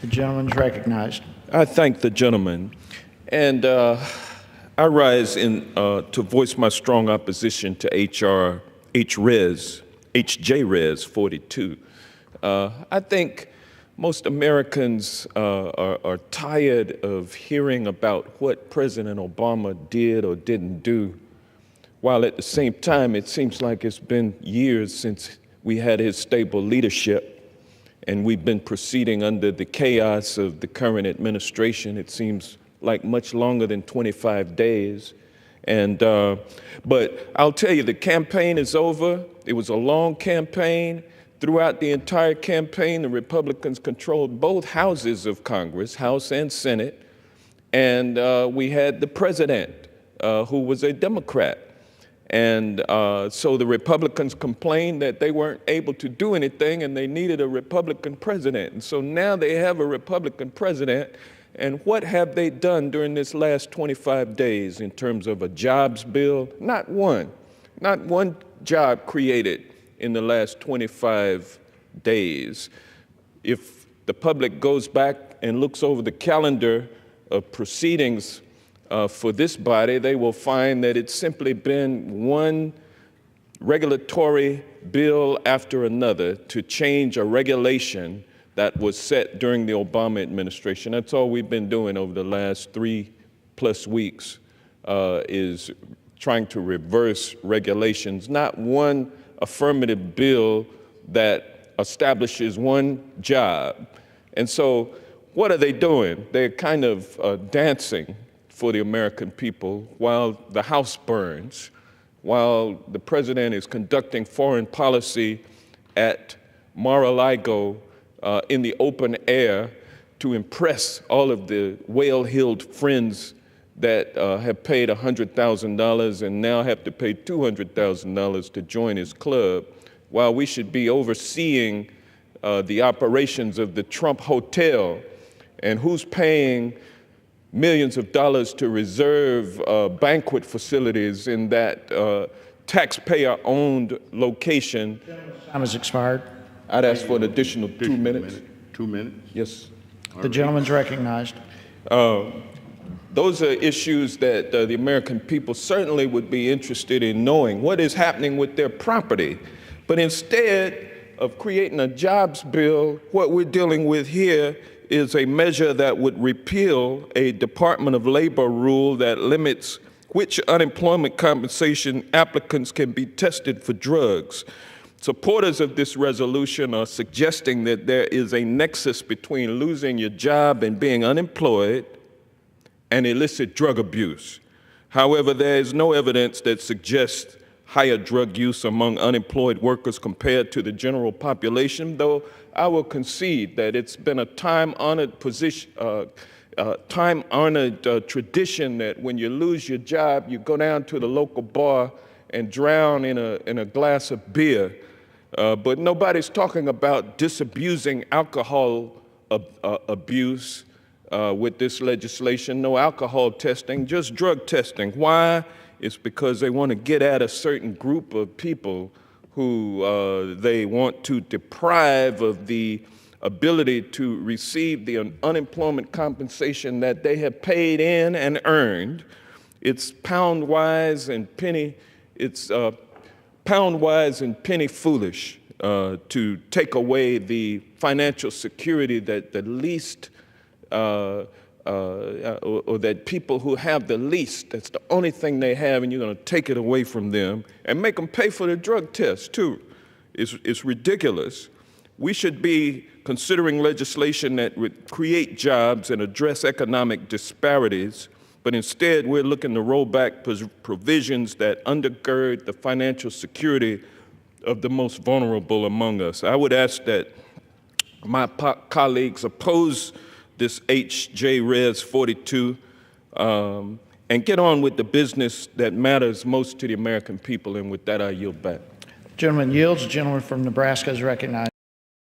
The gentleman is recognized. I thank the gentleman, and I rise to voice my strong opposition to H.R. H.J.Res 42. I think most Americans are tired of hearing about what President Obama did or didn't do, while at the same time it seems like it's been years since we had his stable leadership. And we've been proceeding under the chaos of the current administration. It seems like much longer than 25 days. But I'll tell you, the campaign is over. It was a long campaign. Throughout the entire campaign, the Republicans controlled both houses of Congress, House and Senate. And we had the president, who was a Democrat. And so the Republicans complained that they weren't able to do anything and they needed a Republican president. And so now they have a Republican president. And what have they done during this last 25 days in terms of a jobs bill? Not one job created in the last 25 days. If the public goes back and looks over the calendar of proceedings for this body, they will find that it's simply been one regulatory bill after another to change a regulation that was set during the Obama administration. That's all we've been doing over the last 3+ weeks, is trying to reverse regulations. Not one affirmative bill that establishes one job. And so what are they doing? They're kind of dancing for the American people while the House burns, while the president is conducting foreign policy at Mar-a-Lago in the open air to impress all of the whale-heeled friends that have paid $100,000 and now have to pay $200,000 to join his club, while we should be overseeing the operations of the Trump Hotel. And who's paying millions of dollars to reserve banquet facilities in that taxpayer-owned location? Time has expired. I'd ask for an additional 2 minutes. 2 minutes? Yes. The gentleman's recognized. Those are issues that the American people certainly would be interested in knowing what is happening with their property. But instead of creating a jobs bill, what we're dealing with here is a measure that would repeal a Department of Labor rule that limits which unemployment compensation applicants can be tested for drugs. Supporters of this resolution are suggesting that there is a nexus between losing your job and being unemployed and illicit drug abuse. However, there is no evidence that suggests higher drug use among unemployed workers compared to the general population, though I will concede that it's been a time-honored tradition that when you lose your job, you go down to the local bar and drown in a glass of beer. But nobody's talking about disabusing alcohol abuse with this legislation. No alcohol testing, just drug testing. Why? It's because they want to get at a certain group of people who they want to deprive of the ability to receive the unemployment compensation that they have paid in and earned. It's pound-wise and penny foolish to take away the financial security that the least or that people who have the least, that's the only thing they have, and you're going to take it away from them and make them pay for the drug test, too. It's ridiculous. We should be considering legislation that would create jobs and address economic disparities, but instead we're looking to roll back provisions that undergird the financial security of the most vulnerable among us. I would ask that my colleagues oppose this H.J.Res 42 and get on with the business that matters most to the American people. And with that, I yield back. Gentleman yields. The gentleman from Nebraska is recognized.